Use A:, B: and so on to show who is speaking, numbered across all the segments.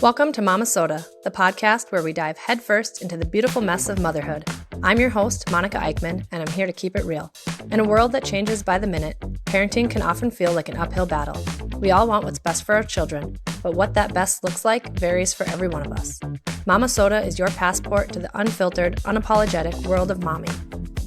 A: Welcome to Momma-Sota, the podcast where we dive headfirst into the beautiful mess of motherhood. I'm your host, Monica Eickman, and I'm here to keep it real. In a world that changes by the minute, parenting can often feel like an uphill battle. We all want what's best for our children, but what that best looks like varies for every one of us. Momma-Sota is your passport to the unfiltered, unapologetic world of mommy.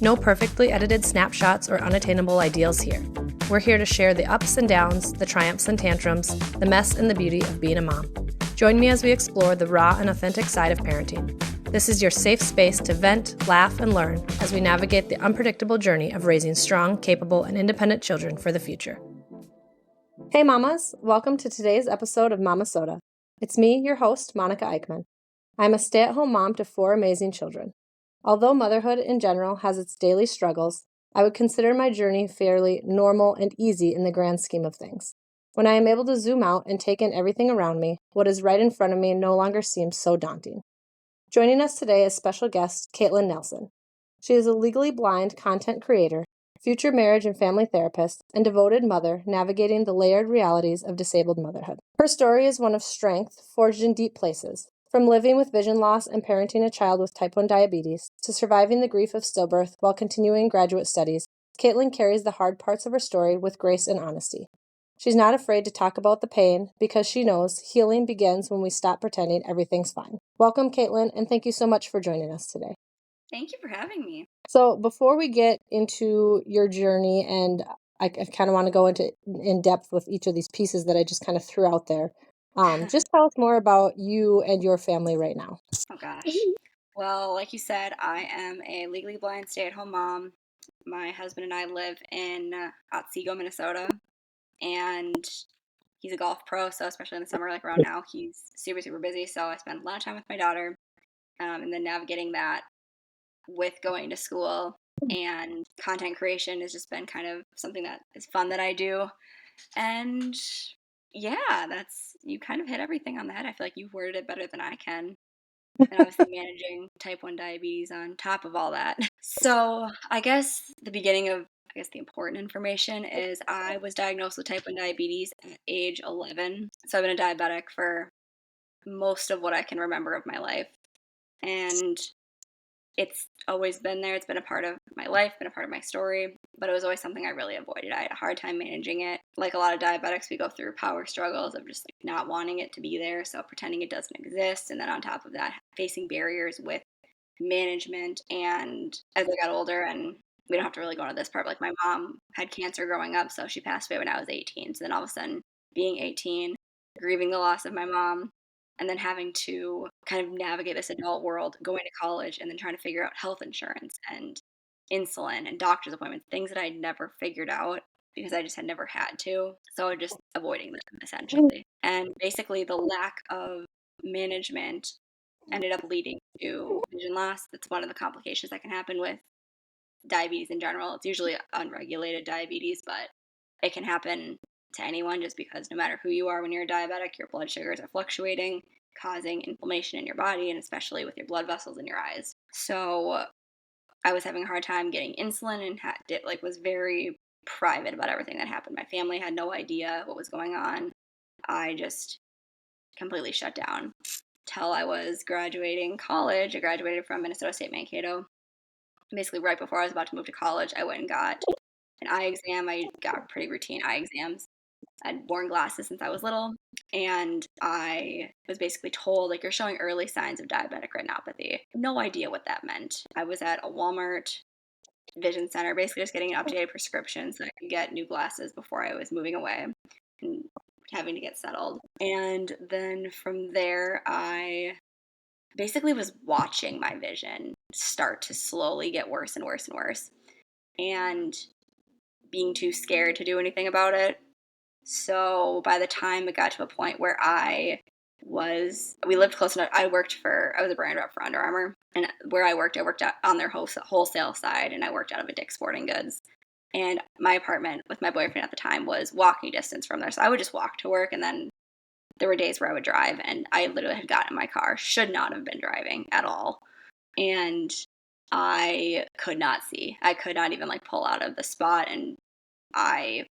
A: No perfectly edited snapshots or unattainable ideals here. We're here to share the ups and downs, the triumphs and tantrums, the mess and the beauty of being a mom. Join me as we explore the raw and authentic side of parenting. This is your safe space to vent, laugh, and learn as we navigate the unpredictable journey of raising strong, capable, and independent children for the future. Hey mamas, welcome to today's episode of Momma-Sota. It's me, your host, Monica Eickman. I'm a stay-at-home mom to 4 amazing children. Although motherhood in general has its daily struggles, I would consider my journey fairly normal and easy in the grand scheme of things. When I am able to zoom out and take in everything around me, what is right in front of me no longer seems so daunting. Joining us today is special guest Katlynn Nelson. She is a legally blind content creator, future marriage and family therapist, and devoted mother navigating the layered realities of disabled motherhood. Her story is one of strength forged in deep places, from living with vision loss and parenting a child with type 1 diabetes to surviving the grief of stillbirth while continuing graduate studies. Katlynn carries the hard parts of her story with grace and honesty. She's not afraid to talk about the pain because she knows healing begins when we stop pretending everything's fine. Welcome, Katlynn, and thank you so much for joining us today.
B: Thank you for having me.
A: So before we get into your journey, and I kind of want to go in depth with each of these pieces that I just kind of threw out there, just tell us more about you and your family right now.
B: Oh, gosh. Well, like you said, I am a legally blind stay-at-home mom. My husband and I live in Otsego, Minnesota. And he's a golf pro, so especially in the summer, like around now, he's super, super busy. So I spend a lot of time with my daughter, and then navigating that with going to school. And content creation has just been kind of something that is fun that I do. And yeah, you kind of hit everything on the head. I feel like you've worded it better than I can. And obviously managing type 1 diabetes on top of all that. So I guess the important information is I was diagnosed with type 1 diabetes at age 11. So I've been a diabetic for most of what I can remember of my life. And it's always been there. It's been a part of my life, been a part of my story, but it was always something I really avoided. I had a hard time managing it. Like a lot of diabetics, we go through power struggles of just like not wanting it to be there, so pretending it doesn't exist, and then on top of that, facing barriers with management. And as I got older, and we don't have to really go into this part, but like my mom had cancer growing up, so she passed away when I was 18. So then all of a sudden, being 18, grieving the loss of my mom, and then having to kind of navigate this adult world, going to college, and then trying to figure out health insurance and insulin and doctor's appointments, things that I'd never figured out because I just had never had to. So just avoiding them, essentially. And basically the lack of management ended up leading to vision loss. That's one of the complications that can happen with diabetes in general. It's usually unregulated diabetes, but it can happen to anyone just because no matter who you are when you're a diabetic, your blood sugars are fluctuating, causing inflammation in your body, and especially with your blood vessels in your eyes. So I was having a hard time getting insulin and was very private about everything that happened. My family had no idea what was going on. I just completely shut down till I was graduating college. I graduated from Minnesota State Mankato. Basically right before I was about to move to college, I went and got an eye exam. I got pretty routine eye exams. I'd worn glasses since I was little, and I was basically told, like, you're showing early signs of diabetic retinopathy. No idea what that meant. I was at a Walmart vision center, basically just getting an updated prescription so I could get new glasses before I was moving away and having to get settled. And then from there, I basically was watching my vision start to slowly get worse and worse and worse, and being too scared to do anything about it. So by the time it got to a point where we lived close enough. I was a brand rep for Under Armour, and where I worked out on their wholesale side, and I worked out of a Dick's Sporting Goods. And my apartment with my boyfriend at the time was walking distance from there. So I would just walk to work, and then there were days where I would drive, and I literally had gotten in my car, should not have been driving at all. And I could not see. I could not even like pull out of the spot, and I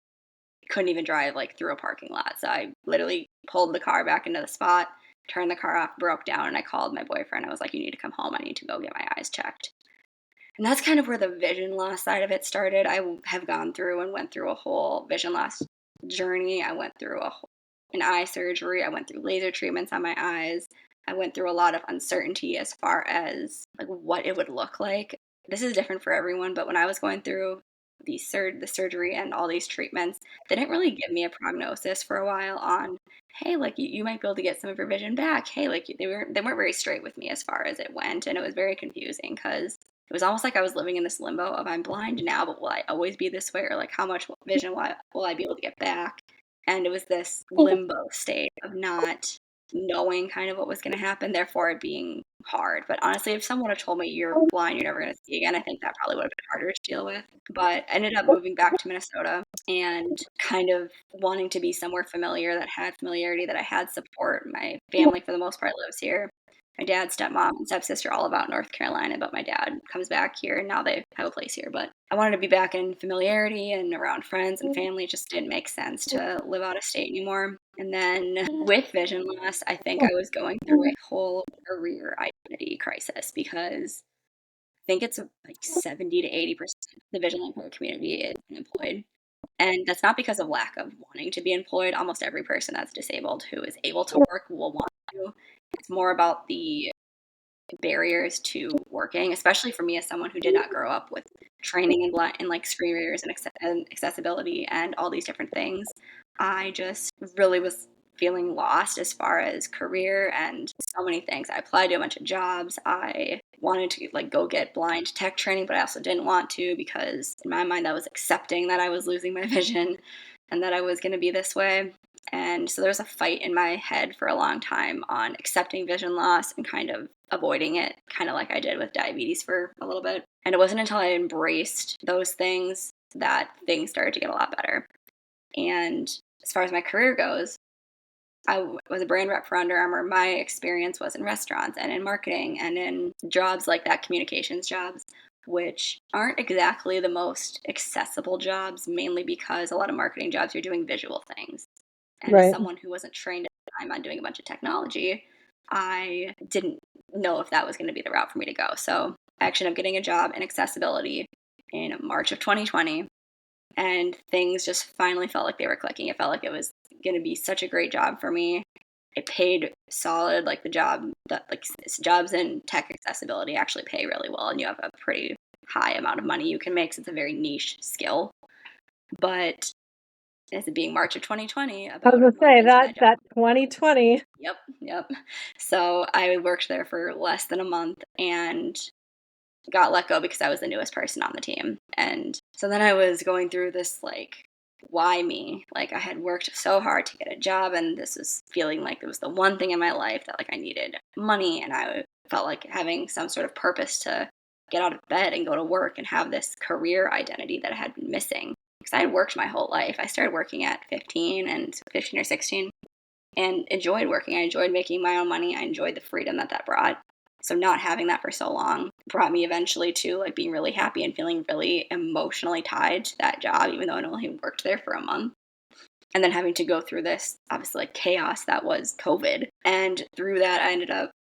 B: couldn't even drive like through a parking lot. So I literally pulled the car back into the spot, turned the car off, broke down, and I called my boyfriend. I was like, "You need to come home. I need to go get my eyes checked." And that's kind of where the vision loss side of it started. Have gone through and went through a whole vision loss journey. I went through an eye surgery. I went through laser treatments on my eyes. I went through a lot of uncertainty as far as like what it would look like. This is different for everyone, but when I was going through the surgery and all these treatments, they didn't really give me a prognosis for a while on, hey, like you might be able to get some of your vision back. Hey, like they weren't very straight with me as far as it went, and it was very confusing because it was almost like I was living in this limbo of I'm blind now, but will I always be this way, or like how much vision will I be able to get back? And it was this limbo state of not knowing kind of what was going to happen, therefore it being hard. But honestly, if someone had told me you're blind, you're never going to see again, I think that probably would have been harder to deal with. But I ended up moving back to Minnesota and kind of wanting to be somewhere familiar that had familiarity, that I had support. My family, for the most part, lives here. My dad, stepmom, and stepsister all about North Carolina, but my dad comes back here and now they have a place here. But I wanted to be back in familiarity and around friends and family. It just didn't make sense to live out of state anymore. And then with vision loss, I think I was going through a whole career identity crisis because I think it's like 70 to 80% of the visually impaired community is unemployed. And that's not because of lack of wanting to be employed. Almost every person that's disabled who is able to work will want to. It's more about the barriers to working, especially for me as someone who did not grow up with training in like screen readers and accessibility and all these different things. I just really was feeling lost as far as career and so many things. I applied to a bunch of jobs. I wanted to like go get blind tech training, but I also didn't want to because in my mind I was accepting that I was losing my vision and that I was going to be this way. And so there was a fight in my head for a long time on accepting vision loss and kind of avoiding it, kind of like I did with diabetes for a little bit. And it wasn't until I embraced those things that things started to get a lot better. And as far as my career goes, I was a brand rep for Under Armour. My experience was in restaurants and in marketing and in jobs like that, communications jobs, which aren't exactly the most accessible jobs, mainly because a lot of marketing jobs you're doing visual things. And as someone who wasn't trained at the time on doing a bunch of technology, I didn't know if that was going to be the route for me to go. So I actually ended up getting a job in accessibility in March of 2020. And things just finally felt like they were clicking. It felt like it was going to be such a great job for me. It paid solid, like jobs in tech accessibility actually pay really well, and you have a pretty high amount of money you can make. So it's a very niche skill. But as it being March of 2020,
C: I was going to say that 2020.
B: Yep. So I worked there for less than a month and got let go because I was the newest person on the team. And so then I was going through this like, why me? Like I had worked so hard to get a job, and this was feeling like it was the one thing in my life that like I needed money, and I felt like having some sort of purpose to get out of bed and go to work and have this career identity that I had been missing. Because I had worked my whole life. I started working at 15 or 16 and enjoyed working. I enjoyed making my own money. I enjoyed the freedom that brought. So not having that for so long brought me eventually to like being really happy and feeling really emotionally tied to that job, even though I only worked there for a month. And then having to go through this obviously like chaos that was COVID. And through that, I ended up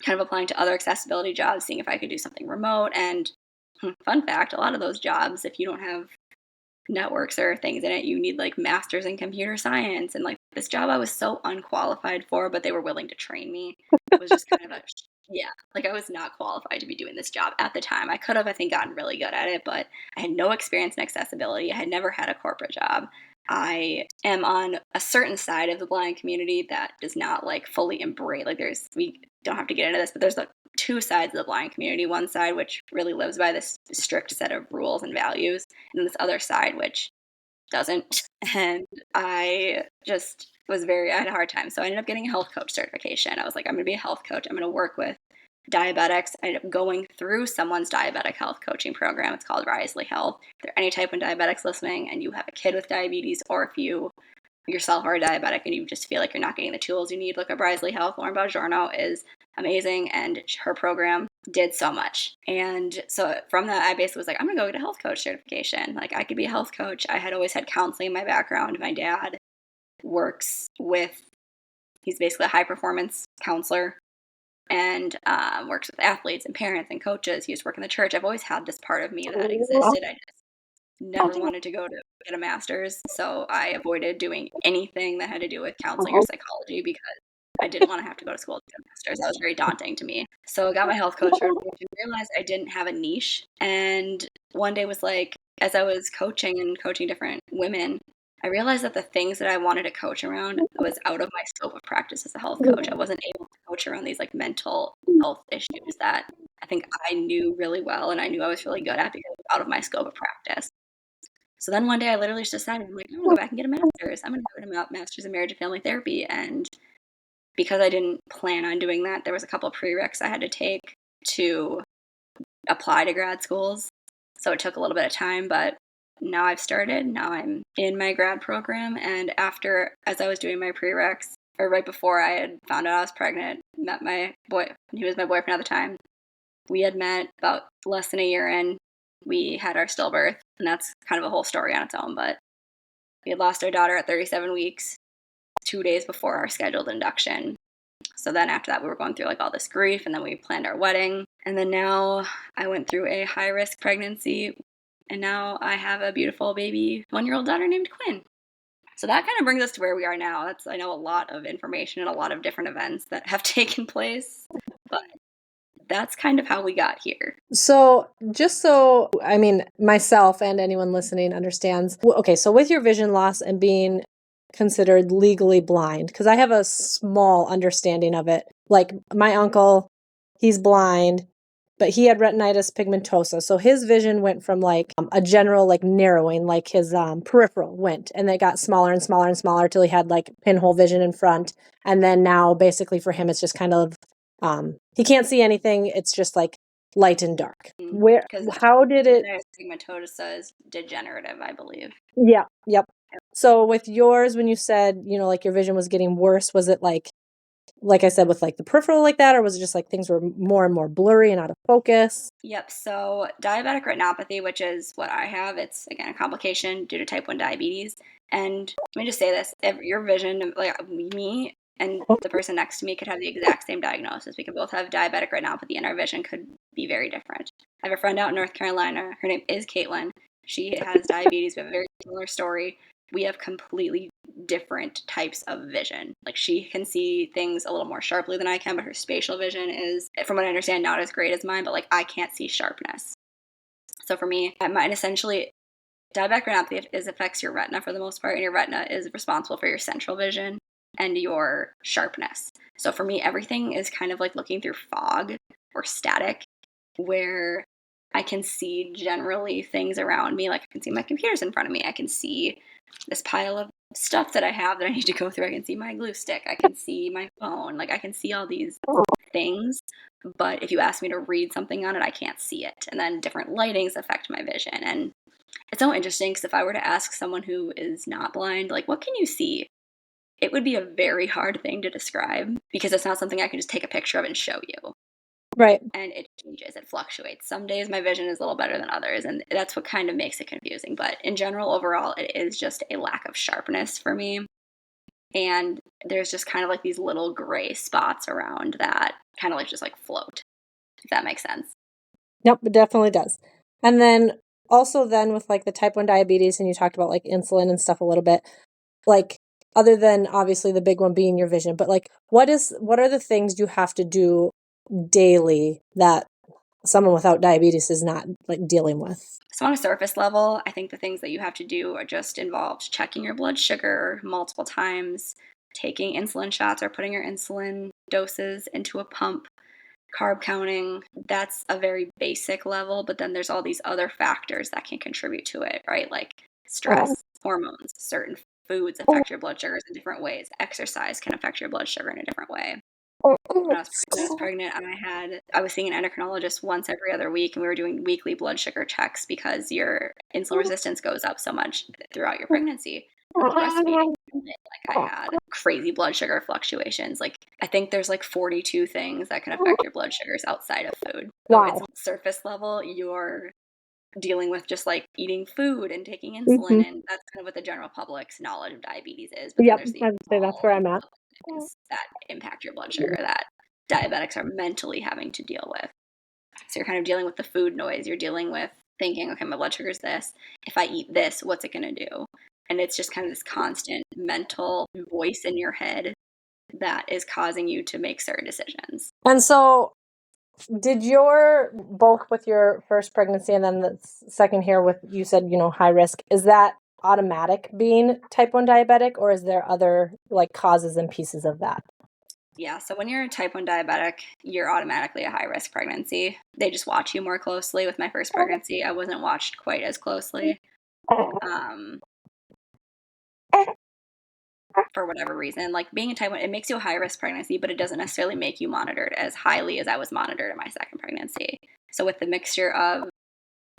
B: kind of applying to other accessibility jobs, seeing if I could do something remote. And fun fact, a lot of those jobs, if you don't have networks or things in it, you need like masters in computer science. And like this job I was so unqualified for, but they were willing to train me. It was just kind of like I was not qualified to be doing this job at the time. I could have, I think, gotten really good at it, but I had no experience in accessibility. I had never had a corporate job. I am on a certain side of the blind community that does not like fully embrace, like we don't have to get into this, but there's like two sides of the blind community. One side which really lives by this strict set of rules and values, and this other side which doesn't. And I just I had a hard time. So I ended up getting a health coach certification. I was like, I'm going to be a health coach. I'm going to work with diabetics. I ended up going through someone's diabetic health coaching program. It's called Risley Health. If there are any type 1 diabetics listening and you have a kid with diabetes, or if you yourself are a diabetic and you just feel like you're not getting the tools you need, look up Risley Health. Lauren Bajorno is amazing, and her program did so much. And so from that, I basically was like, I'm gonna go get a health coach certification. Like, I could be a health coach. I had always had counseling in my background. My dad he's basically a high performance counselor, and works with athletes and parents and coaches. He used to work in the church. I've always had this part of me that existed. I just never wanted to go to get a master's, so I avoided doing anything that had to do with counseling or psychology because I didn't want to have to go to school to get a master's. That was very daunting to me. So I got my health coach certification, realized I didn't have a niche, and one day was like, as I was coaching and coaching different women, I realized that the things that I wanted to coach around was out of my scope of practice as a health coach. I wasn't able to coach around these like mental health issues that I think I knew really well and I knew I was really good at because it was out of my scope of practice. So then one day I literally just decided, I'm like, I'm gonna go back and get a master's. I'm gonna go get a master's in marriage and family therapy. And because I didn't plan on doing that, there was a couple of prereqs I had to take to apply to grad schools. So it took a little bit of time, but now I've started. Now I'm in my grad program. And as I was doing my prereqs, or right before I had found out I was pregnant, met my boy, he was my boyfriend at the time. We had met about less than a year in. We had our stillbirth, and that's kind of a whole story on its own, but we had lost our daughter at 37 weeks, 2 days before our scheduled induction. So then after that, we were going through like all this grief, and then we planned our wedding. And then now I went through a high-risk pregnancy, and now I have a beautiful baby 1-year-old daughter named Quinn. So that kind of brings us to where we are now. I know a lot of information and a lot of different events that have taken place, but that's kind of how we got here.
A: So just so, I mean, myself and anyone listening understands, okay, so with your vision loss and being considered legally blind, because I have a small understanding of it. Like my uncle, he's blind, but he had retinitis pigmentosa. So his vision went from like a general like narrowing, like his peripheral went, and it got smaller and smaller and smaller till he had like pinhole vision in front. And then now basically for him, it's just kind of, he can't see anything. It's just like light and dark. How did it?
B: Pigmentosa is degenerative, I believe.
A: Yeah. Yep. So with yours, when you said, like your vision was getting worse, was it like I said, with like the peripheral like that, or was it just like things were more and more blurry and out of focus?
B: Yep. So diabetic retinopathy, which is what I have, it's again a complication due to type 1 diabetes. And let me just say this, if your vision, like me and the person next to me could have the exact same diagnosis. We could both have diabetic retinopathy and our vision could be very different. I have a friend out in North Carolina. Her name is Katlynn. She has diabetes. We have a very similar story. We have completely different types of vision. Like she can see things a little more sharply than I can, but her spatial vision is, from what I understand, not as great as mine, but like I can't see sharpness. So for me, mine essentially, diabetic retinopathy affects your retina for the most part, and your retina is responsible for your central vision and your sharpness. So for me, everything is kind of like looking through fog or static, where I can see generally things around me. Like I can see my computers in front of me. I can see this pile of stuff that I have that I need to go through. I can see my glue stick. I can see my phone. Like I can see all these things. But if you ask me to read something on it, I can't see it. And then different lightings affect my vision. And it's so interesting because if I were to ask someone who is not blind, like, what can you see? It would be a very hard thing to describe because it's not something I can just take a picture of and show you.
A: Right.
B: And it changes, it fluctuates. Some days my vision is a little better than others, and that's what kind of makes it confusing. But in general, overall, it is just a lack of sharpness for me. And there's just kind of like these little gray spots around that kind of like just like float, if that makes sense.
A: Yep, it definitely does. And then also then with like the type 1 diabetes, and you talked about like insulin and stuff a little bit, like other than obviously the big one being your vision, but like what are the things you have to do daily that someone without diabetes is not like dealing with?
B: So on a surface level, I think the things that you have to do are just involved checking your blood sugar multiple times, taking insulin shots or putting your insulin doses into a pump, carb counting. That's a very basic level, but then there's all these other factors that can contribute to it, right? Like stress, hormones, certain foods affect your blood sugars in different ways. Exercise can affect your blood sugar in a different way. When I was pregnant, I was seeing an endocrinologist once every other week, and we were doing weekly blood sugar checks because your insulin resistance goes up so much throughout your pregnancy. Breastfeeding, like I had crazy blood sugar fluctuations. Like, I think there's like 42 things that can affect your blood sugars outside of food. So
C: Wow.
B: it's surface level, you're dealing with just like eating food and taking insulin,
C: Mm-hmm.
B: and that's kind of what the general public's knowledge of diabetes is. But then
C: Yep,
B: there's the
C: I would say that's where I'm at.
B: things that impact your blood sugar that diabetics are mentally having to deal with. So you're kind of dealing with the food noise. You're dealing with thinking, okay, my blood sugar is this. If I eat this, what's it going to do? And it's just kind of this constant mental voice in your head that is causing you to make certain decisions.
C: And so did both with your first pregnancy and then the second here with, you said, high risk, is that automatic being type 1 diabetic, or is there other like causes and pieces of that?
B: Yeah, so when you're a type 1 diabetic, you're automatically a high-risk pregnancy. They just watch you more closely. With my first pregnancy, I wasn't watched quite as closely for whatever reason. Like, being a type 1, it makes you a high-risk pregnancy, but it doesn't necessarily make you monitored as highly as I was monitored in my second pregnancy. So with the mixture of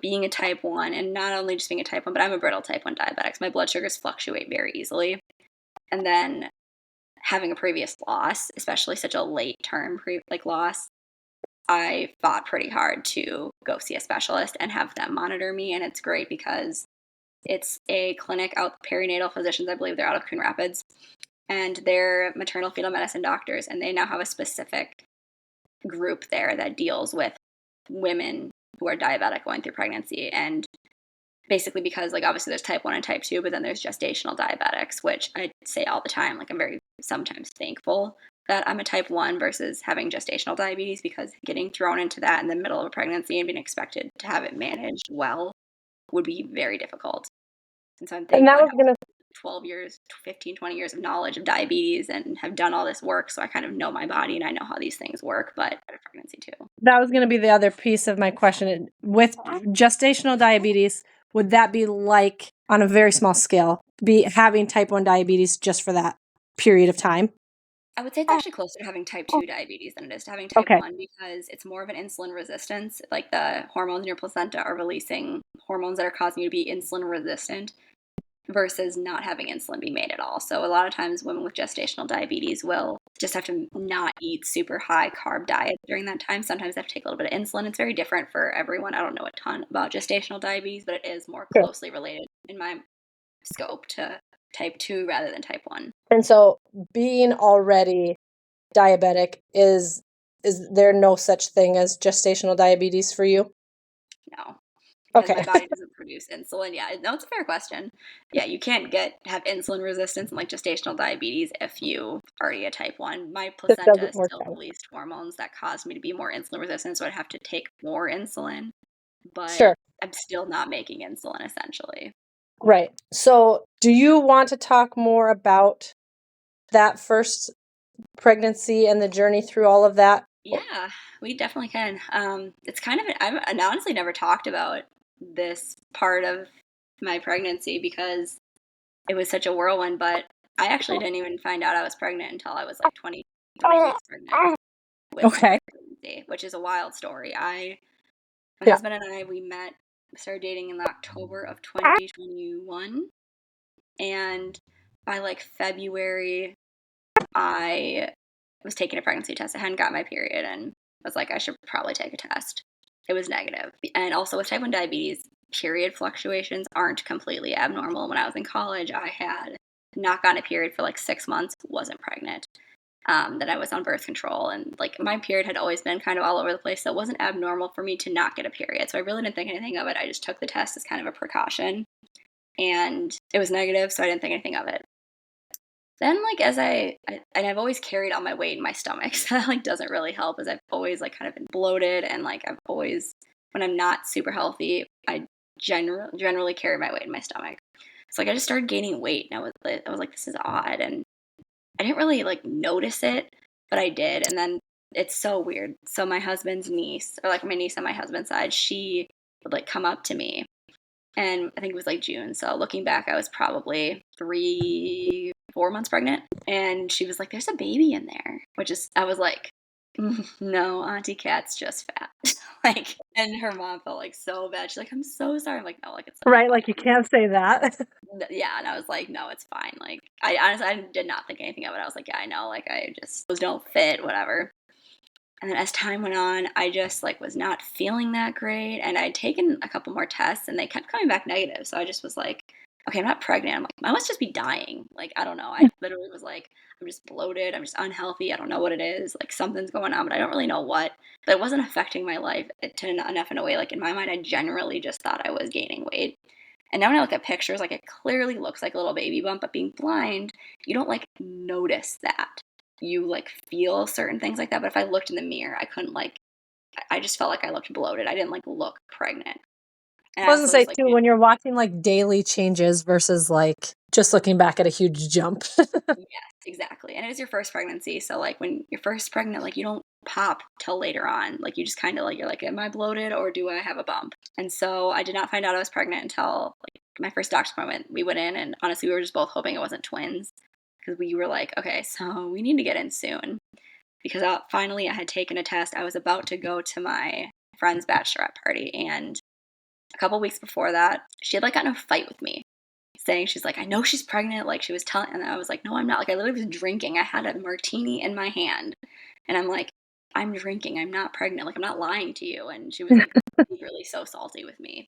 B: being a type 1, and not only just being a type 1, but I'm a brittle type 1 diabetic, so my blood sugars fluctuate very easily. And then having a previous loss, especially such a late term loss, I fought pretty hard to go see a specialist and have them monitor me. And it's great because it's a clinic out, perinatal physicians, I believe they're out of Coon Rapids, and they're maternal fetal medicine doctors. And they now have a specific group there that deals with women who are diabetic going through pregnancy. And basically because, like, obviously there's type 1 and type 2, but then there's gestational diabetics, which I say all the time, like, I'm very sometimes thankful that I'm a type 1 versus having gestational diabetes, because getting thrown into that in the middle of a pregnancy and being expected to have it managed well would be very difficult. And so I'm thankful I have 12 years, 15, 20 years of knowledge of diabetes and have done all this work, so I kind of know my body and I know how these things work, but I had a pregnancy too.
C: That was going to be the other piece of my question. With gestational diabetes, would that be like, on a very small scale, be having type 1 diabetes just for that period of time?
B: I would say it's actually closer to having type 2 diabetes than it is to having type 1, because it's more of an insulin resistance. Like, the hormones in your placenta are releasing hormones that are causing you to be insulin resistant versus not having insulin be made at all. So a lot of times women with gestational diabetes will just have to not eat super high carb diets during that time. Sometimes they have to take a little bit of insulin. It's very different for everyone. I don't know a ton about gestational diabetes, but it is more closely related in my scope to type 2 rather than type 1.
C: And so being already diabetic, is there no such thing as gestational diabetes for you?
B: No. Because my body doesn't produce insulin. Yeah, no, it's a fair question. Yeah, you can't have insulin resistance and like gestational diabetes if you already a type 1. My placenta still released hormones that caused me to be more insulin resistant, so I'd have to take more insulin. But I'm still not making insulin, essentially.
C: Right. So do you want to talk more about that first pregnancy and the journey through all of that?
B: Yeah, we definitely can. It's kind of, I honestly never talked about this part of my pregnancy because it was such a whirlwind, but I actually didn't even find out I was pregnant until I was like 23 weeks pregnant with pregnancy, which is a wild story. My husband and I, we started dating in October of 2021, and by like February, I was taking a pregnancy test. I hadn't got my period and was like, I should probably take a test. It was negative. And also with type 1 diabetes, period fluctuations aren't completely abnormal. When I was in college, I had not gotten a period for like 6 months, wasn't pregnant. Then I was on birth control, and like my period had always been kind of all over the place, so it wasn't abnormal for me to not get a period. So I really didn't think anything of it. I just took the test as kind of a precaution, and it was negative, so I didn't think anything of it. Then, like, and I've always carried all my weight in my stomach, so that, like, doesn't really help, as I've always, like, kind of been bloated, and, like, I've always, when I'm not super healthy, I generally carry my weight in my stomach. So, like, I just started gaining weight, and I was like, this is odd, and I didn't really, like, notice it, but I did, and then it's so weird. So my husband's niece, or, like, my niece on my husband's side, she would, like, come up to me, and I think it was, like, June, so looking back, I was probably 4 months pregnant, and she was like, there's a baby in there, I was like, No, Auntie Kat's just fat. Like, and her mom felt like so bad. She's like, I'm so sorry. I'm like, no, like it's like,
C: Right, like you can't say that.
B: yeah. And I was like, no, it's fine. Like, I honestly, I did not think anything of it. I was like, yeah, I know. Like, I just those don't fit, whatever. And then as time went on, I just like was not feeling that great. And I'd taken a couple more tests and they kept coming back negative. So I just was like, okay, I'm not pregnant. I'm like, I must just be dying. Like, I don't know. I literally was like, I'm just bloated. I'm just unhealthy. I don't know what it is. Like something's going on, but I don't really know what. But it wasn't affecting my life enough in a way. Like in my mind, I generally just thought I was gaining weight. And now when I look at pictures, like it clearly looks like a little baby bump, but being blind, you don't like notice that. You like feel certain things like that. But if I looked in the mirror, I couldn't like, I just felt like I looked bloated. I didn't like look pregnant. And
C: I
B: I
C: was gonna
B: also
C: say
B: just like,
C: too, when you're watching like daily changes versus like just looking back at a huge jump.
B: yes, exactly. And it was your first pregnancy. So like when you're first pregnant, like you don't pop till later on. Like you just kind of like, you're like, am I bloated or do I have a bump? And so I did not find out I was pregnant until like my first doctor's appointment. We went in and honestly, we were just both hoping it wasn't twins because we were like, okay, so we need to get in soon. Because finally I had taken a test. I was about to go to my friend's bachelorette party. And a couple weeks before that, she had like gotten in a fight with me saying, she's like, I know she's pregnant. Like she was telling, and I was like, no, I'm not. Like I literally was drinking. I had a martini in my hand and I'm like, I'm drinking. I'm not pregnant. Like I'm not lying to you. And she was like really so salty with me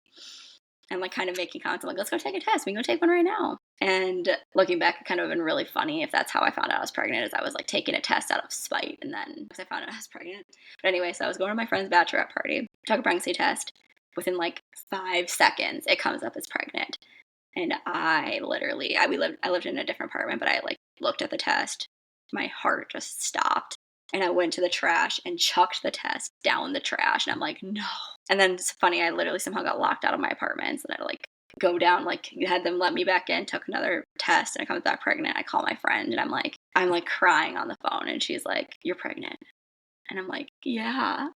B: and like kind of making comments. I'm like, let's go take a test. We can go take one right now. And looking back, it kind of been really funny if that's how I found out I was pregnant, is I was like taking a test out of spite. And then because I found out I was pregnant. But anyway, so I was going to my friend's bachelorette party, took a pregnancy test. Within like 5 seconds, it comes up as pregnant. And I literally, I lived in a different apartment, but I like looked at the test. My heart just stopped. And I went to the trash and chucked the test down the trash. And I'm like, no. And then it's funny, I literally somehow got locked out of my apartment. And I like go down, like had them let me back in, took another test, and I come back pregnant. I call my friend and I'm like crying on the phone. And she's like, you're pregnant. And I'm like, yeah.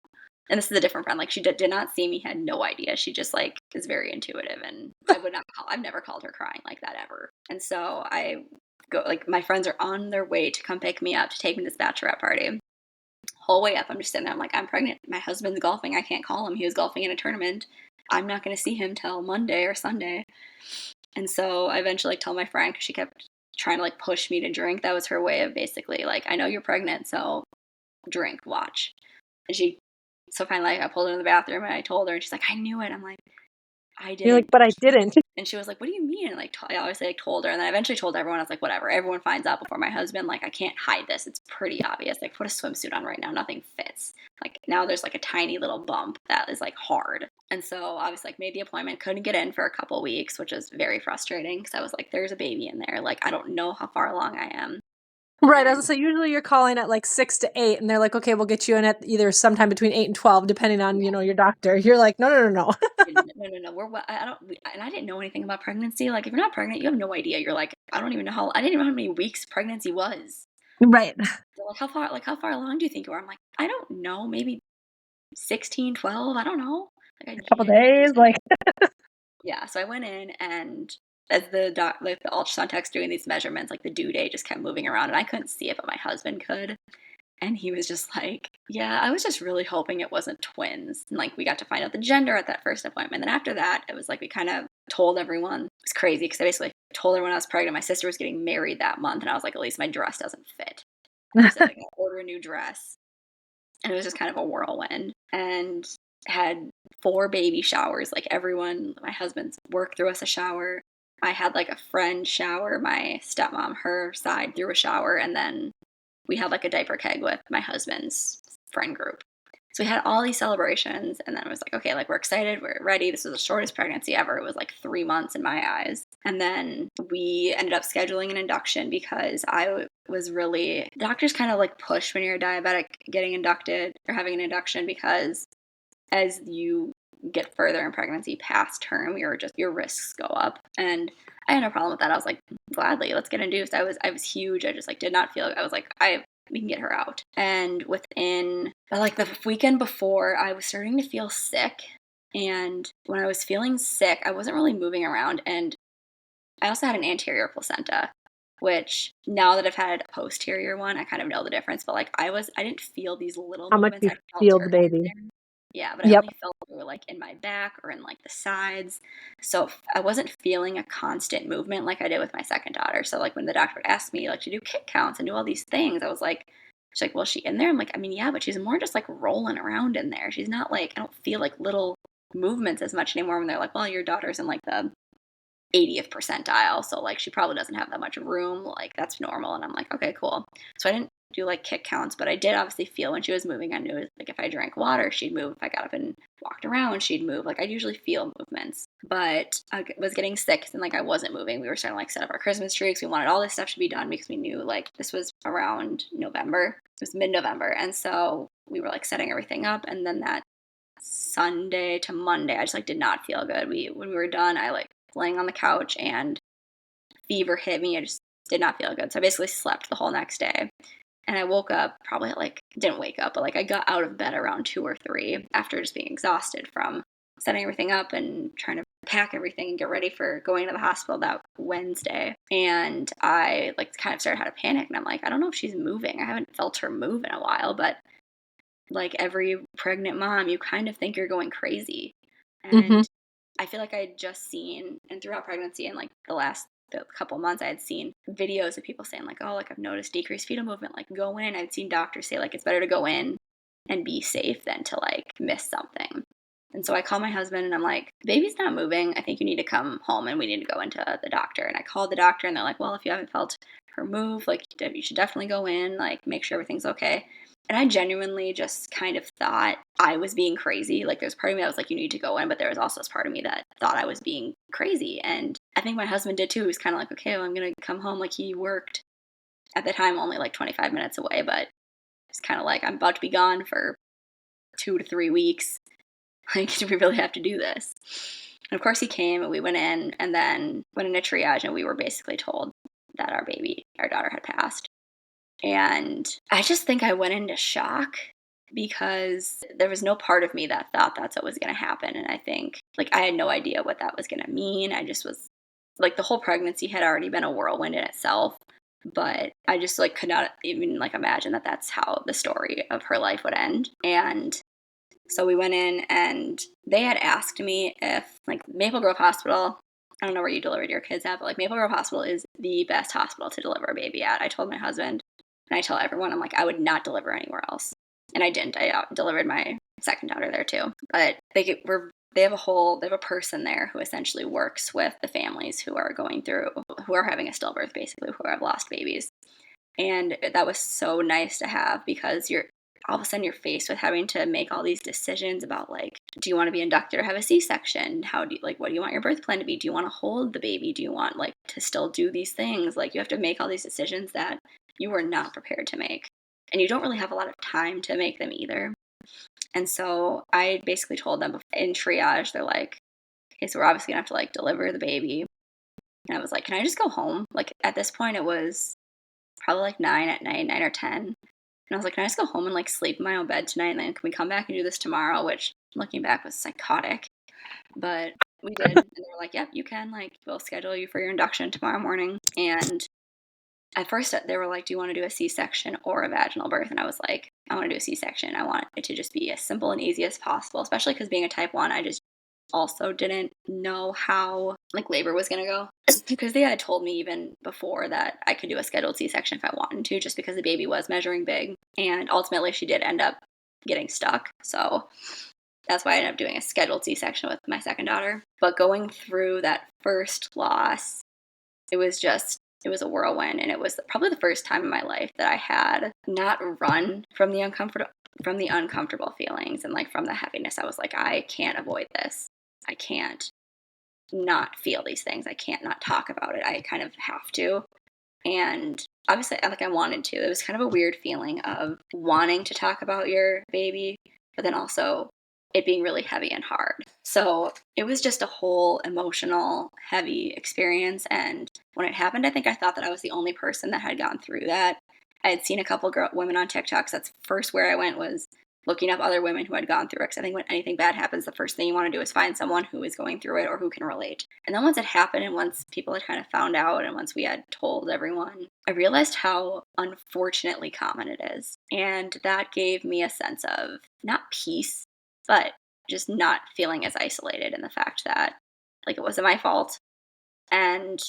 B: And this is a different friend. Like she did not see me, had no idea. She just like is very intuitive, and I've never called her crying like that ever. And so I go, like my friends are on their way to come pick me up to take me to this bachelorette party. Whole way up, I'm just sitting there. I'm like, I'm pregnant. My husband's golfing. I can't call him. He was golfing in a tournament. I'm not going to see him till Monday or Sunday. And so I eventually like tell my friend, because she kept trying to like push me to drink. That was her way of basically like, I know you're pregnant, so drink, watch. And so finally I pulled her in the bathroom and I told her, and she's like, I knew it. I'm like, I
C: You're like,
B: didn't.
C: but I didn't.
B: And she was like, what do you mean? And like, I obviously like told her, and then I eventually told everyone. I was like, whatever, everyone finds out before my husband. Like, I can't hide this. It's pretty obvious. Like, put a swimsuit on right now. Nothing fits. Like, now there's like a tiny little bump that is like hard. And so obviously like made the appointment, couldn't get in for a couple weeks, which was very frustrating because I was like, there's a baby in there. Like, I don't know how far along I am.
C: Right. As I say, usually you're calling at like 6 to 8, and they're like, okay, we'll get you in at either sometime between 8 and 12, depending on,
B: Yeah.
C: your doctor. You're like, no.
B: No. I don't, and I didn't know anything about pregnancy. Like, if you're not pregnant, you have no idea. You're like, I didn't even know how many weeks pregnancy was.
C: Right.
B: They're like, how far along do you think you are? I'm like, I don't know, maybe 16, 12. I don't know. Like,
C: A couple days, like.
B: yeah. So I went in, and as the ultrasound tech's doing these measurements, like the due date just kept moving around, and I couldn't see it, but my husband could. And he was just like, yeah, I was just really hoping it wasn't twins. And like, we got to find out the gender at that first appointment. And then after that, it was like, we kind of told everyone. It was crazy because I basically told everyone I was pregnant. My sister was getting married that month. And I was like, at least my dress doesn't fit. I said, I gotta order a new dress. And it was just kind of a whirlwind. And had 4 baby showers. Like everyone, my husband's work threw us a shower. I had like a friend shower. My stepmom, her side, threw a shower. And then we had like a diaper keg with my husband's friend group. So we had all these celebrations, and then it was like, okay, like we're excited, we're ready. This was the shortest pregnancy ever. It was like 3 months in my eyes. And then we ended up scheduling an induction because I was really, doctors kind of like push when you're a diabetic getting inducted or having an induction, because as you get further in pregnancy past term, your risks go up. And I had no problem with that. I was like, gladly, let's get induced. I was huge. I just like did not feel, I was like, we can get her out. And within like the weekend before, I was starting to feel sick. And when I was feeling sick, I wasn't really moving around. And I also had an anterior placenta. which now that I've had a posterior one, I kind of know the difference. But like I didn't feel these little
C: How much
B: movements.
C: you
B: I felt
C: feel
B: her
C: the
B: in
C: baby.
B: there. Yeah, but I
C: Yep.
B: only felt they were like in my back or in like the sides. So I wasn't feeling a constant movement like I did with my second daughter. So like when the doctor would ask me like to do kick counts and do all these things, I was like, she's like, well, is she in there? I'm like, I mean, yeah, but she's more just like rolling around in there. She's not like, I don't feel like little movements as much anymore when they're like, well, your daughter's in like the 80th percentile, so like she probably doesn't have that much room, like that's normal. And I'm like, okay, cool. So I didn't do like kick counts, but I did obviously feel when she was moving. I knew like if I drank water she'd move, if I got up and walked around she'd move. Like I usually feel movements, but I was getting sick and like I wasn't moving. We were starting to like set up our Christmas tree because we wanted all this stuff to be done because we knew like this was around November, it was mid-November, and so we were like setting everything up. And then that Sunday to Monday I just like did not feel good. When we were done, I like laying on the couch and fever hit me. I just did not feel good. So I basically slept the whole next day. And I woke up probably at like, didn't wake up, but like I got out of bed around 2 or 3 after just being exhausted from setting everything up and trying to pack everything and get ready for going to the hospital that Wednesday. And I like kind of started having a panic, and I'm like, I don't know if she's moving. I haven't felt her move in a while, but like every pregnant mom, you kind of think you're going crazy.
C: Mm-hmm.
B: And I feel like I had just seen, and throughout pregnancy and like the last couple months, I had seen videos of people saying like, oh, like I've noticed decreased fetal movement, like go in. I'd seen doctors say like it's better to go in and be safe than to like miss something. And so I called my husband and I'm like, baby's not moving. I think you need to come home and we need to go into the doctor. And I called the doctor and they're like, well, if you haven't felt her move, like you should definitely go in, like make sure everything's okay. And I genuinely just kind of thought I was being crazy. Like there's part of me that was like, you need to go in, but there was also this part of me that thought I was being crazy. And I think my husband did too. He was kind of like, okay, well, I'm going to come home. Like he worked at the time only like 25 minutes away, but it's kind of like, I'm about to be gone for 2 to 3 weeks. Like, do we really have to do this? And of course he came and we went in and then went into triage and we were basically told that our daughter had passed. And I just think I went into shock because there was no part of me that thought that's what was going to happen. And I think, like, I had no idea what that was going to mean. I just was, like, the whole pregnancy had already been a whirlwind in itself. But I just, like, could not even, like, imagine that that's how the story of her life would end. And so we went in and they had asked me if, like, Maple Grove Hospital, I don't know where you delivered your kids at, but, like, Maple Grove Hospital is the best hospital to deliver a baby at. I told my husband, and I tell everyone, I'm like, I would not deliver anywhere else. And I didn't. I delivered my second daughter there too. But they have a person there who essentially works with the families who are having a stillbirth, basically, who have lost babies. And that was so nice to have because you're all of a sudden you're faced with having to make all these decisions about like, do you want to be inducted or have a C-section? What do you want your birth plan to be? Do you want to hold the baby? Do you want like to still do these things? Like you have to make all these decisions that you were not prepared to make. And you don't really have a lot of time to make them either. And so I basically told them in triage, they're like, okay, so we're obviously gonna have to like deliver the baby. And I was like, can I just go home? Like at this point it was probably like 9 at night, 9 or 10. And I was like, can I just go home and like sleep in my own bed tonight? And then can we come back and do this tomorrow? Which looking back was psychotic. But we did. And they were like, yep, you can. Like, we'll schedule you for your induction tomorrow morning. And at first they were like, do you want to do a C-section or a vaginal birth? And I was like, I want to do a C-section. I want it to just be as simple and easy as possible, especially because being a type 1, I just also didn't know how like labor was going to go because they had told me even before that I could do a scheduled C-section if I wanted to, just because the baby was measuring big. And ultimately she did end up getting stuck. So that's why I ended up doing a scheduled C-section with my second daughter. But going through that first loss, it was a whirlwind. And it was probably the first time in my life that I had not run from the uncomfortable feelings and like from the heaviness. I was like, I can't avoid this. I can't not feel these things. I can't not talk about it. I kind of have to. And obviously, like I wanted to. It was kind of a weird feeling of wanting to talk about your baby, but then also it being really heavy and hard. So it was just a whole emotional, heavy experience. And when it happened, I think I thought that I was the only person that had gone through that. I had seen a couple women on TikTok. So that's first where I went was looking up other women who had gone through it. Because I think when anything bad happens, the first thing you want to do is find someone who is going through it or who can relate. And then once it happened and once people had kind of found out and once we had told everyone, I realized how unfortunately common it is. And that gave me a sense of not peace, but just not feeling as isolated in the fact that, like, it wasn't my fault. And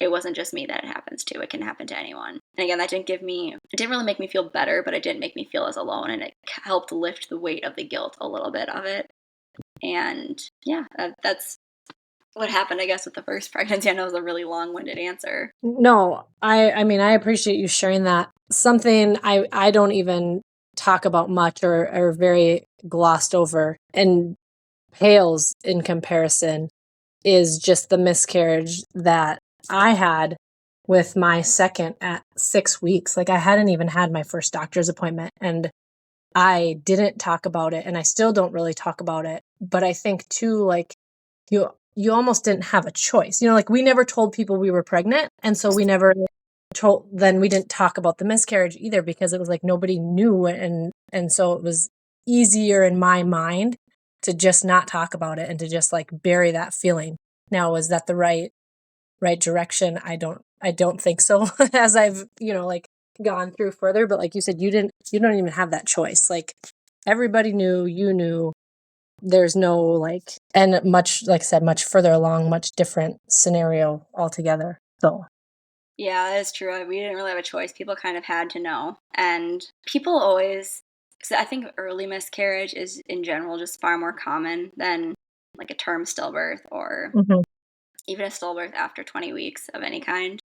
B: it wasn't just me that it happens to. It can happen to anyone. And again, it didn't really make me feel better, but it didn't make me feel as alone. And it helped lift the weight of the guilt a little bit of it. And yeah, that's what happened, I guess, with the first pregnancy. I know it was a really long-winded answer.
C: No, I mean, I appreciate you sharing that. Something I don't even talk about much or very glossed over and pales in comparison is just the miscarriage that I had with my second at 6 weeks. Like, I hadn't even had my first doctor's appointment and I didn't talk about it, and I still don't really talk about it. But I think too, like, you almost didn't have a choice. Like, we never told people we were pregnant, and so we never then we didn't talk about the miscarriage either because it was like nobody knew, and so it was easier in my mind to just not talk about it and to just like bury that feeling. Now, was that the right direction? I don't think so. As I've like gone through further, but like you said, you don't even have that choice. Like, everybody knew, you knew. There's no like, and much, like I said, much further along, much different scenario altogether. So
B: yeah, that is true. We didn't really have a choice. People kind of had to know. And people always, because I think early miscarriage is in general just far more common than like a term stillbirth or even a stillbirth after 20 weeks of any kind.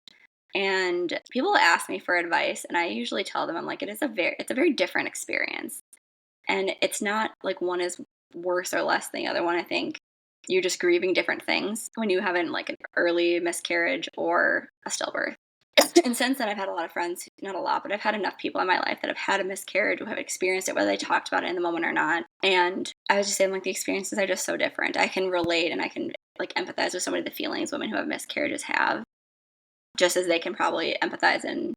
B: And people ask me for advice, and I usually tell them, I'm like, it's a very different experience. And it's not like one is worse or less than the other one. I think you're just grieving different things when you have like an early miscarriage or a stillbirth. And since then, I've had a lot of friends, not a lot, but I've had enough people in my life that have had a miscarriage, who have experienced it, whether they talked about it in the moment or not. And I was just saying, like, the experiences are just so different. I can relate and I can like empathize with so many of the feelings women who have miscarriages have, just as they can probably empathize and